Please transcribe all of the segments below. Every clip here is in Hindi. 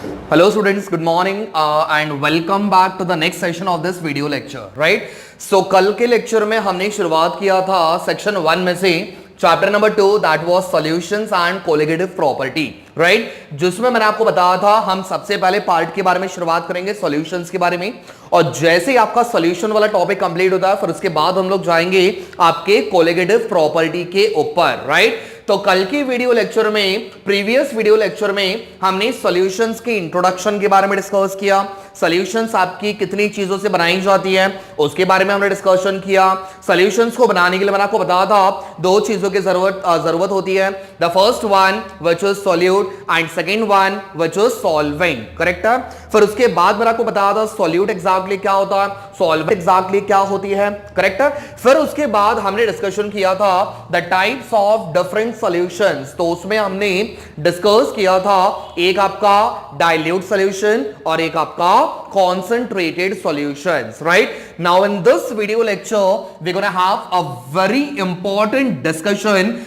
Hello students, good morning and welcome back to the next session of this video lecture, right? So कल के लेक्चर में हमने शुरुआत किया था सेक्शन 1 में से chapter number 2 that was solutions and colligative property, right? जिसमें मैंने आपको बताया था हम सबसे पहले पार्ट के बारे में शुरुआत करेंगे सॉल्यूशंस के बारे में, और जैसे ही आपका सॉल्यूशन वाला टॉपिक कंप्लीट होता है फिर उसके बाद हम लोग जाएंगे आपके कोलिगेटिव प्रॉपर्टी के ऊपर, राइट? तो कल की वीडियो लेक्चर में, प्रीवियस वीडियो लेक्चर में हमने सॉल्यूशंस के इंट्रोडक्शन के बारे में डिस्कस किया, सॉल्यूशंस आपकी कितनी चीजों से बनाई जाती है उसके बारे में हमने डिस्कशन किया। सॉल्यूशंस को बनाने के लिए मैंने आपको बताया था दो चीजों की जरूरत होती है, the first one which is solute and second one which is solvent, correct है? फिर उसके बाद मैंने आपको बताया था सॉल्यूट एग्जैक्टली क्या होता है, सॉल्वेंट एग्जैक्टली क्या होती है, करेक्ट है? फिर उसके बाद हमने डिस्कशन किया था the types of different solutions, तो उसमें हमने डिस्कस किया था एक आपका डाइल्यूट सॉल्यूशन और एक आपका concentrated solutions, right? Now in this video lecture we're going to have a very important discussion,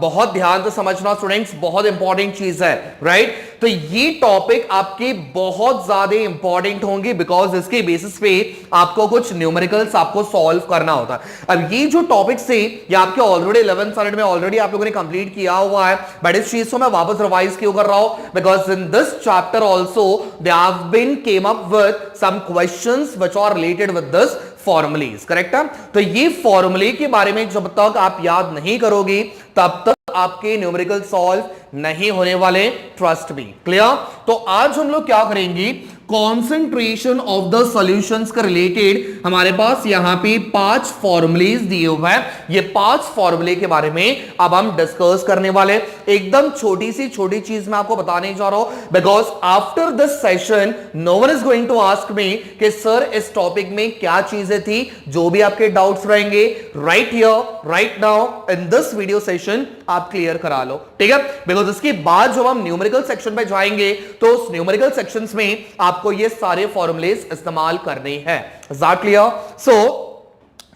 बहुत ध्यान से समझना स्टूडेंट्स, बहुत इंपॉर्टेंट चीज है, राइट? तो ये टॉपिक आपके बहुत ज्यादा इंपॉर्टेंट होंगे बिकॉज इसके बेसिस पे आपको कुछ न्यूमेरिकल्स आपको सॉल्व करना होता है। अब ये जो टॉपिक से ये आपके ऑलरेडी 11th स्टैंडर्ड में ऑलरेडी आप लोगों ने कंप्लीट किया हुआ है, बट इस चीज को मैं वापस रिवाइज क्यों कर रहा हूं? Because in this chapter also they have been came up with some questions which are related with this formulas, correct है? तो ये फॉर्मूले के बारे में जब तक आप याद नहीं करोगे तब तक आपके न्यूमेरिकल सॉल्व नहीं होने वाले, ट्रस्ट मी, क्लियर? तो आज हम लोग क्या करेंगे, कॉन्सेंट्रेशन ऑफ द सॉल्यूशंस का रिलेटेड हमारे पास यहां पे 5 फॉर्मूलेज दिए हुए हैं। ये 5 फॉर्मूले के बारे में अब हम डिस्कस करने वाले। एकदम छोटी सी छोटी चीज मैं आपको बताने जा रहा हूं because after this session no one is going to ask me कि सर इस टॉपिक में क्या चीजें थी, जो भी आपके डाउट्स रहेंगे right here right now in this video session आप क्लियर करा लो, ठीक है? बिकॉज इसके बाद जब हम न्यूमेरिकल सेक्शन पे जाएंगे तो उस न्यूमेरिकल सेक्शंस में आपको ये सारे फॉर्मूलेज इस्तेमाल करने हैं। Is that clear? सो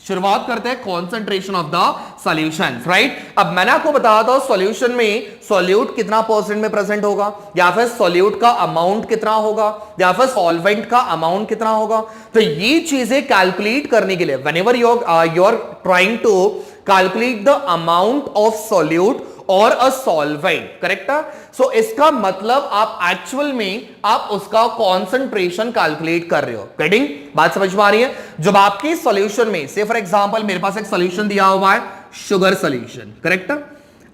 शुरुआत करते हैं concentration of the solutions, right? अब मैंने आपको बताया था सॉल्यूशन में सॉल्यूट कितना परसेंट में प्रेजेंट होगा, या फिर सॉल्यूट का अमाउंट कितना होगा, या फिर सॉल्वेंट का अमाउंट कितना होगा। तो ये चीजें कैलकुलेट करने के लिए whenever you are trying to calculate the amount of solute और अ सॉल्वेंट, करेक्ट है? सो इसका मतलब आप एक्चुअल में आप उसका कॉन्सेंट्रेशन कैलकुलेट कर रहे हो। गेटिंग? बात समझ में आ रही है? जब आपके सॉल्यूशन में से फॉर एग्जांपल मेरे पास एक सॉल्यूशन दिया हुआ है शुगर सॉल्यूशन, करेक्ट है?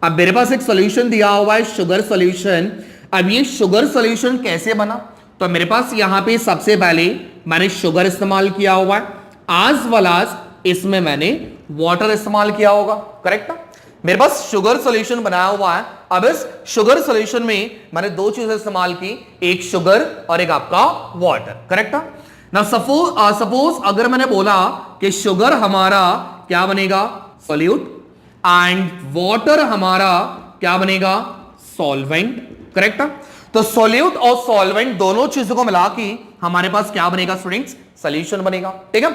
अब मेरे पास एक सॉल्यूशन दिया हुआ है शुगर सॉल्यूशन। अब ये शुगर सॉल्यूशन कैसे बना? तो मेरे पास यहां पे सबसे पहले मैंने शुगर इस्तेमाल किया हुआ है, आज वेल एज इसमें मैंने वाटर इस्तेमाल किया होगा, करेक्ट है? मेरे पास शुगर सॉल्यूशन बनाया हुआ है। अब इस शुगर सॉल्यूशन में मैंने दो चीजें इस्तेमाल की, एक शुगर और एक आपका वाटर, करेक्ट है? ना सपोज अगर मैंने बोला कि शुगर हमारा क्या बनेगा, सॉल्यूट, एंड वाटर हमारा क्या बनेगा, सॉल्वेंट, करेक्ट है? तो सॉल्यूट और सॉल्वेंट दोनों चीजों को मिला के हमारे पास क्या बनेगा स्टूडेंट्स, सॉल्यूशन बनेगा, ठीक है?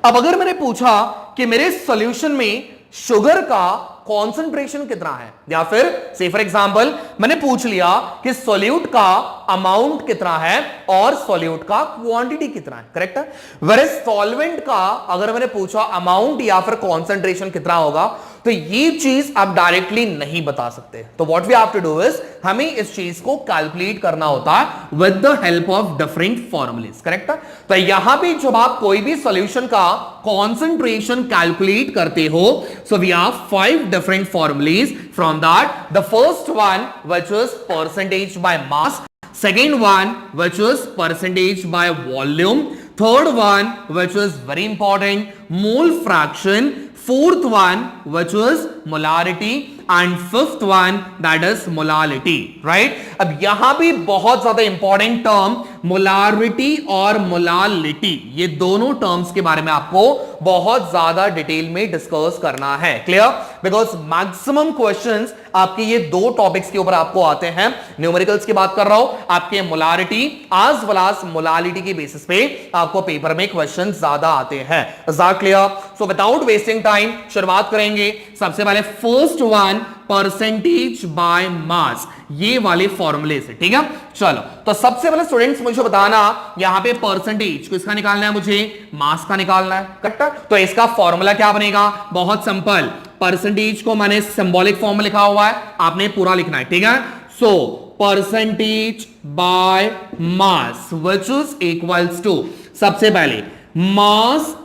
अब अगर मैंने पूछा कि मेरे सॉल्यूशन में शुगर का कॉन्सेंट्रेशन कितना है, या फिर से फॉर एग्जांपल मैंने पूछ लिया कि सॉल्यूट का अमाउंट कितना है और सॉल्यूट का क्वांटिटी कितना है, करेक्ट है? वेयर सॉल्वेंट का अगर मैंने पूछा अमाउंट या फिर कॉन्सेंट्रेशन कितना होगा, तो ये चीज आप डायरेक्टली नहीं बता सकते। तो what we have to do is हमें इस चीज को कैलकुलेट करना होता है with the help of different formulae, correct है? तो यहां पे जब आप कोई भी सॉल्यूशन का कॉन्सेंट्रेशन कैलकुलेट करते हो, so we have 5 different formulas. From that, the first one which is percentage by mass, second one which is percentage by volume, third one which is very important, mole fraction, fourth one which is molarity, and fifth one that is molality, right? अब यहां भी बहुत ज्यादा इंपॉर्टेंट टर्म मोलारिटी और मोलालिटी, ये दोनों टर्म्स के बारे में आपको बहुत ज्यादा डिटेल में डिस्कस करना है, क्लियर? बिकॉज मैक्सिमम क्वेश्चंस आपके ये दो टॉपिक्स के ऊपर आपको आते हैं। न्यूमेरिकल्स की बात कर रहा हूं, आपके मोलारिटी आज वेल एज मोलालिटी के बेसिस पे आपको पेपर में क्वेश्चंस ज्यादा आते हैं। Is that clear? So without wasting time शुरुआत करेंगे सबसे पहले फर्स्ट वन परसेंटेज बाय मास, ये वाले फॉर्मूले से, ठीक है। चलो तो सबसे पहले स्टूडेंट्स मुझे बताना, यहां पे परसेंटेज किसका निकालना है, मुझे मास का निकालना है, करेक्ट है। तो इसका फॉर्मूला क्या बनेगा, बहुत सिंपल, परसेंटेज को मैंने सिंबॉलिक फॉर्म में लिखा हुआ है, आपने पूरा लिखना है, ठीक है। So percentage by mass which is equals to, सबसे पहले मास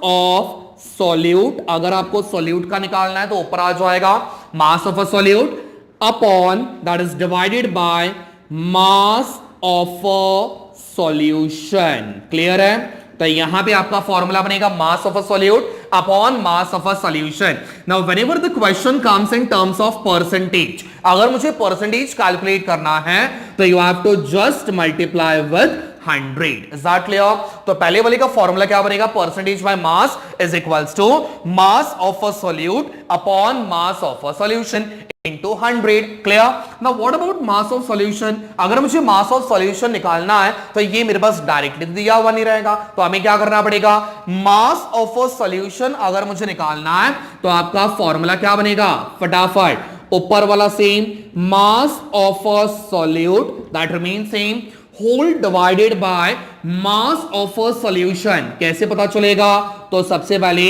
ऑफ सॉल्यूट, अगर आपको सॉल्यूट का निकालना है तो ऊपर आ जाएगा mass of a solute upon that is divided by mass of a solution. Clear है, तो यहां पे आपका फॉर्मूला बनेगा mass of a solute upon mass of a solution. Now whenever the question comes in terms of percentage, अगर मुझे परसेंटेज कैलकुलेट करना है तो you have to just multiply with 100। Is that clear? तो पहले वाले का फॉर्मूला क्या बनेगा, percentage by mass is equals to mass of a solute upon mass of a solution into 100। Clear? Now what about mass of solution, अगर मुझे मास ऑफ सॉल्यूशन निकालना है तो ये मेरे पास डायरेक्टली दिया हुआ नहीं रहेगा, तो हमें क्या करना पड़ेगा, मास ऑफ अ सॉल्यूशन अगर मुझे निकालना है तो आपका फॉर्मूला क्या बनेगा, फटाफट ऊपर वाला same, mass of a solute that remain same whole divided by mass of a solution. कैसे पता चलेगा, तो सबसे पहले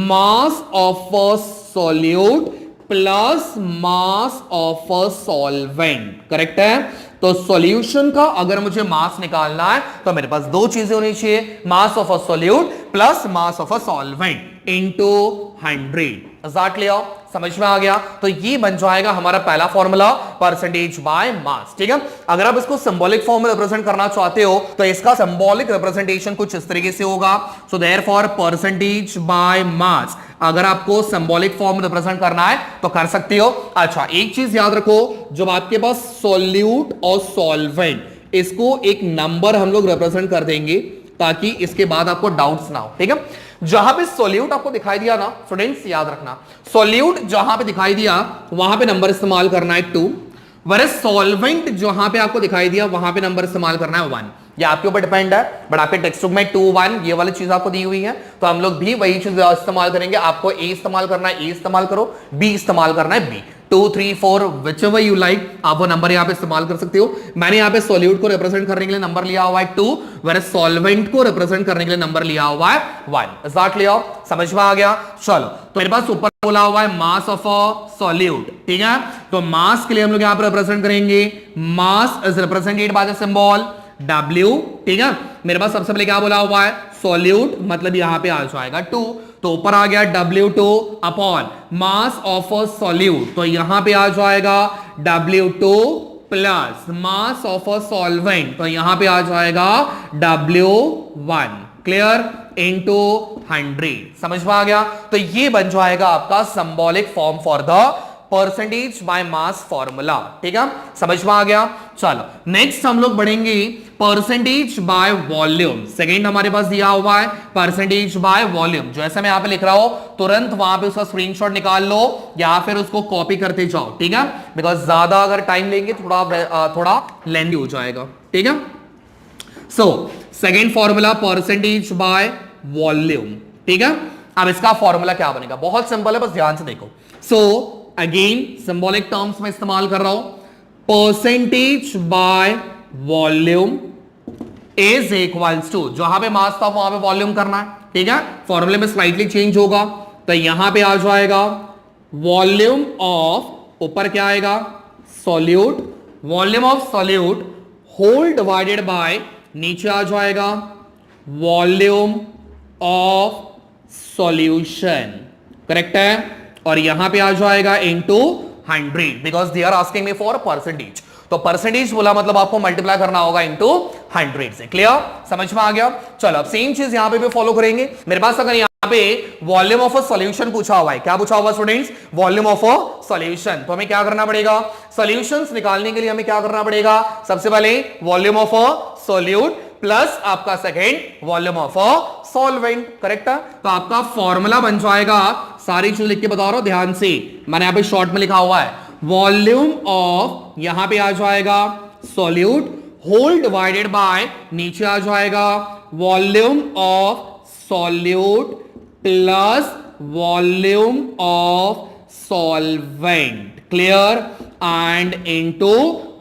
mass of a solute plus mass of a solvent, correct है। तो सॉल्यूशन का अगर मुझे मास निकालना है तो मेरे पास दो चीजें होनी चाहिए, मास of a solute plus mass of a solvent into 100। Is that clear? समझ में आ गया? तो ये बन जाएगा हमारा पहला फॉर्मूला परसेंटेज बाय मास, ठीक है। अगर आप इसको सिंबॉलिक फॉर्म में रिप्रेजेंट करना चाहते हो तो इसका सिंबॉलिक रिप्रेजेंटेशन कुछ इस तरीके से होगा। सो देयरफॉर परसेंटेज बाय मास अगर आपको सिंबॉलिक फॉर्म में रिप्रेजेंट करना है तो कर सकते हो। अच्छा, एक चीज याद रखो, जब आपके पास सॉल्यूट और सॉल्वेंट, इसको एक नंबर हम लोग रिप्रेजेंट कर देंगे ताकि इसके बाद आपको डाउट्स ना हो, ठीक है। जहां पे सॉल्यूट आपको दिखाई दिया ना स्टूडेंट्स, याद रखना, सॉल्यूट जहां पे दिखाई दिया वहां पे नंबर इस्तेमाल करना है 2, वरना सॉल्वेंट जहां पे आपको दिखाई दिया वहां पे नंबर इस्तेमाल करना है 1। ये आपके ऊपर डिपेंड है, बट आपके टेक्स्ट बुक में 2 1 ये वाली चीज आपको दी हुई है, तो हम लोग भी वही चीज इस्तेमाल करेंगे। आपको ए इस्तेमाल करना है, ए इस्तेमाल करो, बी इस्तेमाल करना है, बी। 2 3 4 whichever you like, आप वो नंबर यहाँ पे इस्तेमाल कर सकते हो। मैंने यहाँ पे सॉल्यूट को रिप्रेजेंट करने के लिए नंबर लिया हुआ है 2, वरना सॉल्वेंट को रिप्रेजेंट करने के लिए नंबर लिया हुआ है 1। Is that clear? समझ में आ गया? चलो, तो मेरे पास ऊपर बोला हुआ है मास ऑफ अ सॉल्यूट, ठीक है। तो मास के लिए हम लोग यहाँ पे रिप्रेजेंट करेंगे, mass is represented by the symbol W, ठीक है। मेरे पास सबसे पहले क्या बोला हुआ है, सॉल्यूट, मतलब यहां पे आ जाएगा 2, तो ऊपर आ गया W2 upon mass of a solute, तो यहां पे आ जाएगा W2 plus mass of a solvent, तो यहां पे आ जाएगा W1। क्लियर? इनटू 100। समझ में आ गया? तो ये बन जाएगा आपका symbolic form for the percentage by mass formula, ठीक है। समझ में आ गया? चलो नेक्स्ट हम लोग बढ़ेंगे परसेंटेज बाय वॉल्यूम। सेकंड हमारे पास दिया हुआ है परसेंटेज बाय वॉल्यूम, जैसे मैं यहां पे लिख रहा हूं तुरंत वहां पे उसका स्क्रीनशॉट निकाल लो या फिर उसको कॉपी करते जाओ, ठीक है, बिकॉज ज्यादा अगर टाइम लेंगे थोड़ा लेंथी हो जाएगा, ठीक है। So second formula percentage by volume, ठीक है। अब इसका फॉर्मूला क्या बनेगा, बहुत सिंपल है, बस ध्यान से देखो। सो अगेन सिंबॉलिक टर्म्स में इस्तेमाल कर रहा हूं, percentage by volume is equals to, जहां पे मास था वहां पे वॉल्यूम करना है, ठीक है। फॉर्मूले में स्लाइटली चेंज होगा, तो यहां पे आ जाएगा वॉल्यूम ऑफ, ऊपर क्या आएगा, solute, volume of solute whole divided by, नीचे आ जाएगा वॉल्यूम ऑफ सॉल्यूशन, करेक्ट है, और यहां पे आ जाएगा into 100 because they are asking me for percentage. तो परसेंटेज बोला मतलब आपको मल्टीप्लाई करना होगा इनटू 100 से। क्लियर? समझ में आ गया? चलो अब सेम चीज यहां पे भी फॉलो करेंगे। मेरे पास अगर यहां पे वॉल्यूम ऑफ अ सॉल्यूशन पूछा हुआ है, क्या पूछा हुआ students, volume of a solution, तो हमें क्या करना पड़ेगा, सॉल्यूशंस निकालने के लिए हमें क्या करना पड़ेगा, सबसे पहले volume of a solute plus आपका second volume of a solvent, correct है। तो आपका फॉर्मूला बन जाएगा, सारी चीज लिख के बता रहा हूं ध्यान से, मैंने यहां पे शॉर्ट में लिखा हुआ है, वॉल्यूम ऑफ, यहां पे आ जाएगा सॉल्यूट होल डिवाइडेड बाय, नीचे आ जाएगा volume of solute plus volume of solvent, clear, and into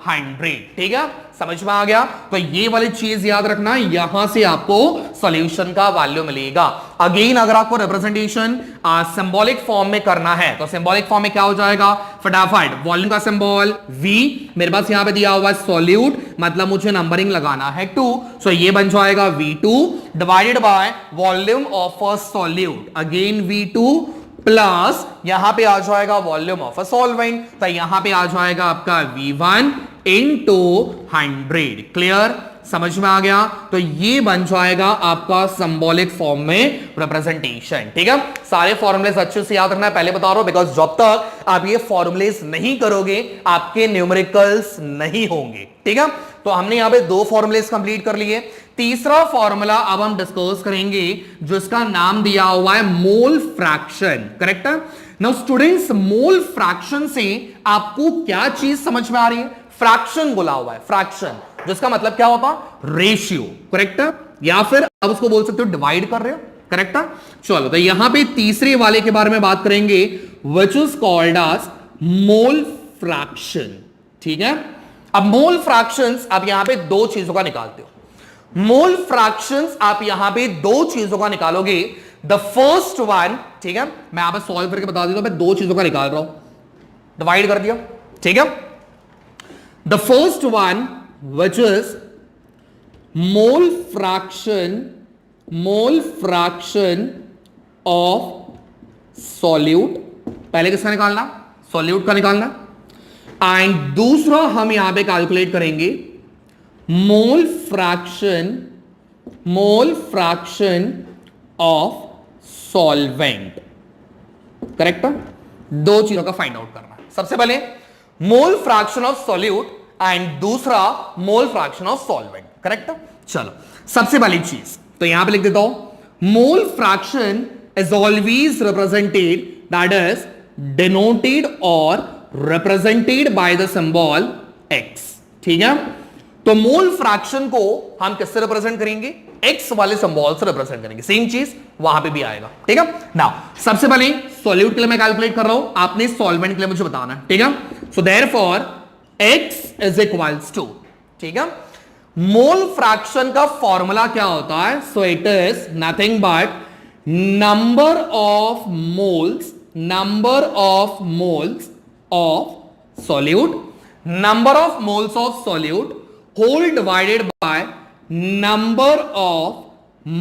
100। ठीक है, समझ में आ गया। तो ये वाली चीज याद रखना, यहां से आपको सॉल्यूशन का वैल्यू मिलेगा। अगेन अगर आपको रिप्रेजेंटेशन सिंबॉलिक फॉर्म में करना है तो सिंबॉलिक फॉर्म में क्या हो जाएगा, फटाफट वॉल्यूम का सिंबल V, मेरे पास यहां पे दिया हुआ है सॉल्यूट, मतलब मुझे नंबरिंग लगाना है 2, सो ये बन जाएगा V2 divided by volume of a solute, again V2 plus यहां पे आ जाएगा वॉल्यूम ऑफ अ सॉल्वेंट, तो यहां पे आ जाएगा आपका V1 इनटू 100। क्लियर, समझ में आ गया। तो ये बन जाएगा आपका सिंबॉलिक फॉर्म में रिप्रेजेंटेशन। ठीक है, सारे फॉर्मुलेस अच्छे से याद रखना है, पहले बता रहा हूं, बिकॉज जब तक आप ये फॉर्मुलेस नहीं करोगे आपके न्यूमेरिकल्स नहीं होंगे। ठीक है, तो हमने यहां पे 2 फॉर्मुलेस कंप्लीट कर लिए। तीसरा फॉर्मूला अब हम डिस्कस करेंगे जिसका नाम दिया हुआ है मोल फ्रैक्शन। करेक्ट है। नाउ स्टूडेंट्स, मोल फ्रैक्शन से आपको क्या चीज समझ में आ रही है? फ्रैक्शन बोला हुआ है, फ्रैक्शन, जिसका मतलब क्या होता है, रेशियो। करेक्ट है, या फिर आप उसको बोल सकते हो डिवाइड कर रहे हो। करेक्ट है, चलो तो यहां पे तीसरे वाले के बारे में बात करेंगे, which is called as mole fraction. ठीक है, अब मोल फ्रैक्शंस आप यहां पे 2 चीजों का निकालते हो। मोल फ्रैक्शंस आप यहां पे 2 चीजों का निकालोगे। द फर्स्ट वन, ठीक है, मैं यहां पे सॉल्व करके बता देता हूं, मैं 2 चीजों का निकाल रहा हूं, डिवाइड कर दिया। ठीक है, the first one which is mole fraction of solute, पहले किसका निकालना, सॉल्यूट का निकालना, एंड दूसरा हम यहां पे कैलकुलेट करेंगे मोल फ्रैक्शन ऑफ सॉल्वेंट। करेक्ट है, 2 चीजों का फाइंड आउट करना है। सबसे पहले mole fraction of solute and दूसरा mole fraction of solvent. Correct है, चलो सबसे पहली चीज तो यहां पे लिख देता हूं, mole fraction is always represented, that is denoted और represented by the symbol x। ठीक है, तो मोल फ्रैक्शन को हम किससे रिप्रेजेंट करेंगे, x वाले सिंबल से रिप्रेजेंट करेंगे। सेम चीज वहां पे भी आएगा। ठीक है, नाउ सबसे पहले सॉल्यूट के लिए मैं कैलकुलेट कर रहा हूं, आपने सॉल्वेंट के लिए मुझे बताना है। ठीक है, so therefore x is equals to, ठीक है, मोल फ्रैक्शन का फॉर्मूला क्या होता है, so it is nothing but number of moles of solute, number of moles of solute whole divided by number of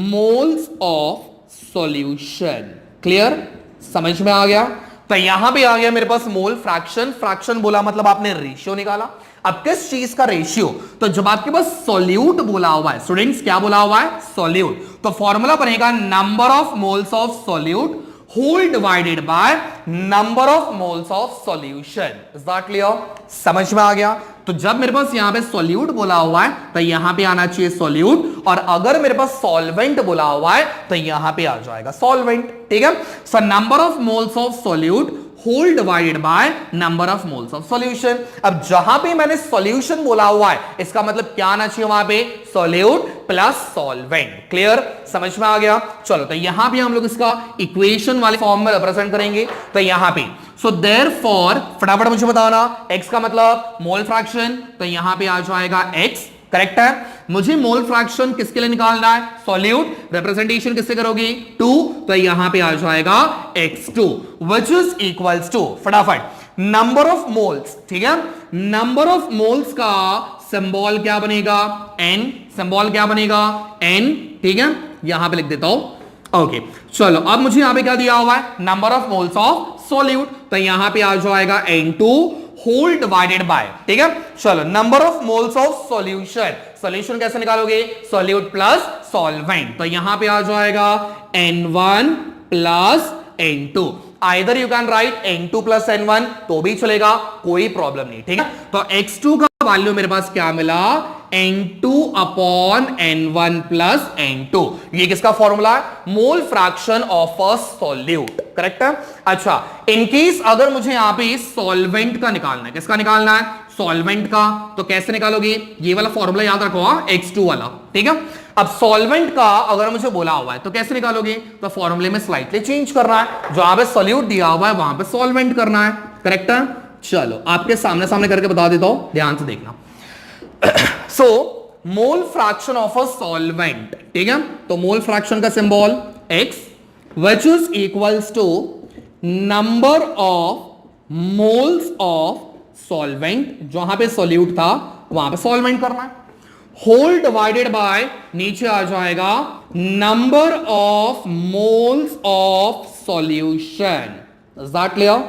moles of solution। Clear, समझ में आ गया। तो यहां पे आ गया मेरे पास मोल फ्रैक्शन, फ्रैक्शन बोला मतलब आपने रेशियो निकाला। अब किस चीज का रेशियो, तो जब आपके पास सॉल्यूट बोला हुआ है, स्टूडेंट्स क्या बोला हुआ है, सॉल्यूट, तो फॉर्मूला बनेगा number of moles of solute whole divided by number of moles of solution. Is that clear, समझ में आ गया। तो जब मेरे पास यहां पे सॉल्यूट बोला हुआ है तो यहां पे आना चाहिए सॉल्यूट, और अगर मेरे पास सॉल्वेंट बोला हुआ है तो यहां पे आ जाएगा सॉल्वेंट। ठीक है, so number of moles of solute whole divided by number of moles of solution. अब जहां पे मैंने सॉल्यूशन बोला हुआ है इसका मतलब क्या आना चाहिए वहां पे, सॉल्यूट प्लस सॉल्वेंट। क्लियर, समझ में आ गया। चलो तो यहां पे हम लोग इसका इक्वेशन वाले फॉर्म में रिप्रेजेंट करेंगे। तो यहां पे सो देयरफॉर फटाफट मुझे बताना, x का मतलब मोल फ्रैक्शन, तो यहां पे आ जाएगा x। करेक्ट है, मुझे मोल फ्रैक्शन किसके लिए निकालना है, सॉल्यूट, रिप्रेजेंटेशन किससे करोगे, 2, तो यहां पे आ जाएगा x2 which is equals to, फटाफट नंबर ऑफ मोल्स। ठीक है, नंबर ऑफ मोल्स का सिंबल क्या बनेगा, n, सिंबल क्या बनेगा n। ठीक है, यहां पे लिख देता हूं। ओके, चलो अब मुझे यहां पे क्या दिया हुआ है, number of moles of solute, तो यहां पे आ जाएगा n2 होल डिवाइडेड बाय। ठीक है, चलो number of moles of solution, solution कैसे निकालोगे, सॉल्यूट प्लस सॉल्वेंट, तो यहां पे आ जाएगा n1 plus n2। Either you can write n2 plus n1 तो भी चलेगा, कोई प्रॉब्लम नहीं। ठीक है, तो x2 का वैल्यू मेरे पास क्या मिला, n2 upon n1 plus n2। ये किसका फॉर्मूला है, mole fraction of a solute. Correct है। अच्छा, इनकेस अगर मुझे यहां पे सॉल्वेंट का निकालना है, किसका निकालना है, सॉल्वेंट का, तो कैसे निकालोगे, ये वाला फॉर्मूला याद रखो, X2 वाला, ठीक है। अब सॉल्वेंट का अगर मुझे बोला हुआ है तो कैसे निकालोगे, तो फॉर्मूले में स्लाइटली चेंज करना है, जहां पे सॉल्यूट दिया हुआ है वहां पे सॉल्वेंट करना है, करेक्ट है। चलो आपके सामने सामने करके बता देता हूं, ध्यान से देखना। So mole fraction of a solvent, ठीक है, तो मोल फ्रैक्शन का symbol X which is equals to number of moles of solvent, जहां पे सॉल्यूट था वहां पे सॉल्वेंट करना है, होल डिवाइडेड बाय नीचे आ जाएगा number of moles of solution. Is that clear,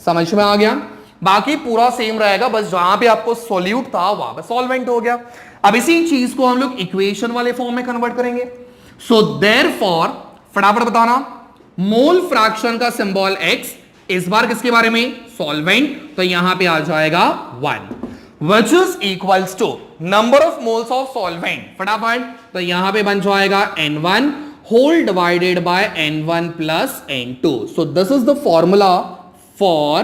समझ में आ गया। बाकी पूरा सेम रहेगा, बस जहां पे आपको सॉल्यूट था वहां पे सॉल्वेंट हो गया। अब इसी चीज को हम लोग इक्वेशन वाले फॉर्म में कन्वर्ट करेंगे। सो देयरफॉर फटाफट बताना, मोल फ्रैक्शन का सिंबल X, इस बार किसके बारे में, सॉल्वेंट, तो यहां पे आ जाएगा 1 which is equals to number of moles of solvent, फटाफट, तो यहां पे बन जाएगा N1 whole divided by N1 plus N2. So this is the formula for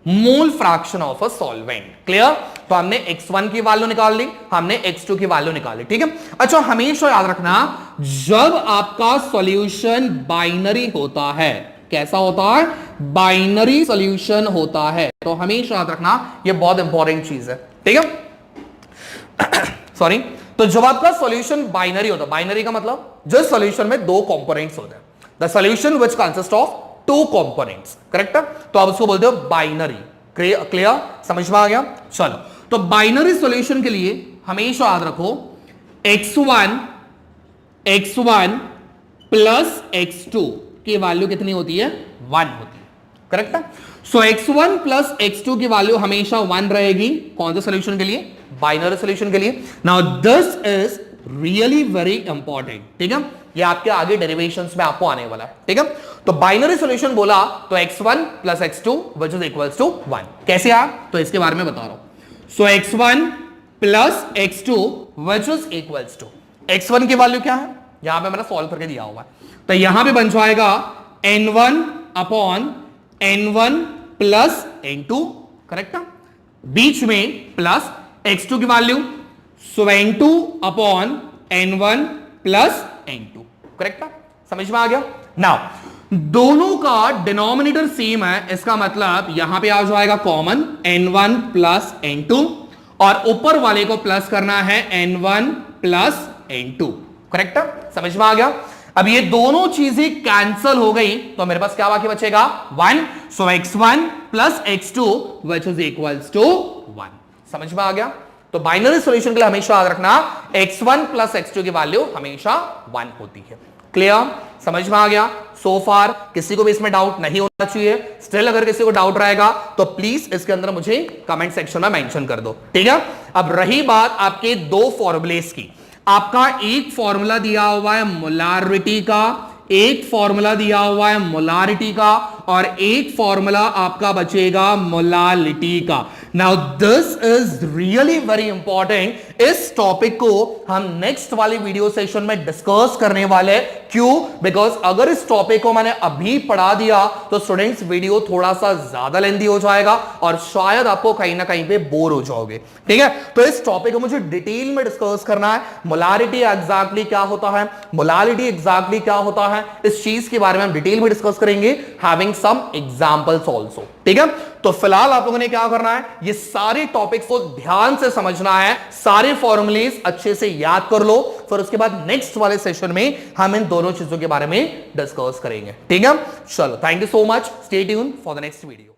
mole fraction of a solvent. Clear, तो हमने X1 की वैल्यू निकाल ली, हमने X2 की वैल्यू निकाल ली, ठीक है। अच्छा, हमेशा याद रखना, जब आपका सॉल्यूशन बाइनरी होता है, कैसा होता है, बाइनरी सॉल्यूशन होता है, तो हमेशा याद रखना ये बहुत इंपॉर्टेंट चीज है, ठीक है। सॉरी, तो जब आपका सॉल्यूशन बाइनरी होता है, बाइनरी का मतलब जिस सॉल्यूशन में दो कंपोनेंट्स होते हैं, the solution which consist of two components, correct है, तो आप उसको बोलते हो बाइनरी। क्लियर, समझ में आ गया। चलो, तो बाइनरी सॉल्यूशन के लिए हमेशा याद रखो x1 प्लस x2 की वैल्यू कितनी होती है, 1 होती है, करेक्ट है। सो x1 प्लस x2 की वैल्यू हमेशा 1 रहेगी, कौन से सॉल्यूशन के लिए, बाइनरी सॉल्यूशन के लिए। Now this is really very important, ठीक है, ये आपके आगे डेरिवेशंस में आपको आने वाला है, ठीक है। तो बाइनरी सॉल्यूशन बोला तो x1 plus x2 which is equals to 1, कैसे आ, तो इसके बारे में बता रहा हूं। So x1 plus x2 which is equals to, x1 की वैल्यू क्या है, यहां पे मैंने सॉल्व करके दिया हुआ है, तो यहां पे बन जाएगा n1 upon n1 plus n2, correct है, बीच में प्लस x2 की वैल्यू, सो n2 upon n1 plus n2, correct है, समझ में आ गया। नाउ दोनों का डिनोमिनेटर सेम है, इसका मतलब यहां पे आ जाएगा कॉमन n1 प्लस n2, और ऊपर वाले को प्लस करना है n1 प्लस n2, करेक्ट है, समझ में आ गया। अब ये दोनों चीजें कैंसल हो गई तो मेरे पास क्या बाकी बचेगा, 1, so x1 plus x2 which is equals to 1, समझ में आ गया। तो बाइनरी सॉल्यूशन के लिए हमेशा याद रखना x1 प्लस x2 की वैल्यू हमेशा 1 होती है। क्लियर, समझ में आ गया। सो फार किसी को भी इसमें डाउट नहीं होना चाहिए। स्टिल अगर किसी को डाउट रहेगा तो प्लीज इसके अंदर मुझे कमेंट सेक्शन में मेंशन कर दो, ठीक है। अब रही बात आपके दो फॉर्मूलेस की, आपका एक फॉर्मूला दिया हुआ है मोलारिटी का, एक फॉर्मूला दिया हुआ है मोलारिटी का, और एक फॉर्मूला आपका बचेगा मोलालिटी का। Now this is really very important. इस टॉपिक को हम नेक्स्ट वाली वीडियो सेशन में डिस्कस करने वाले, क्यों, बिकॉज अगर इस टॉपिक को मैंने अभी पढ़ा दिया तो स्टूडेंट्स वीडियो थोड़ा सा ज्यादा लेंथी हो जाएगा और शायद आपको कहीं ना कहीं पे बोर हो जाओगे, ठीक है। तो इस टॉपिक को मुझे डिटेल में डिस्कस करना है। मोलारिटी एग्जैक्टली क्या होता है, मोलालिटी एग्जैक्टली क्या होता है, इस चीज के बारे में हम डिटेल में डिस्कस करेंगे, हैविंग सम एग्जांपल्स आल्सो, ठीक है। तो फिलहाल आप लोगों ने क्या करना है, ये सारे टॉपिक्स को ध्यान से समझना है, सारे फॉर्मूलेस अच्छे से याद कर लो, फिर उसके बाद नेक्स्ट वाले सेशन में हम इन दोनों चीजों के बारे में डिस्कस करेंगे, ठीक है। चलो, thank you so much, stay tune for the next video.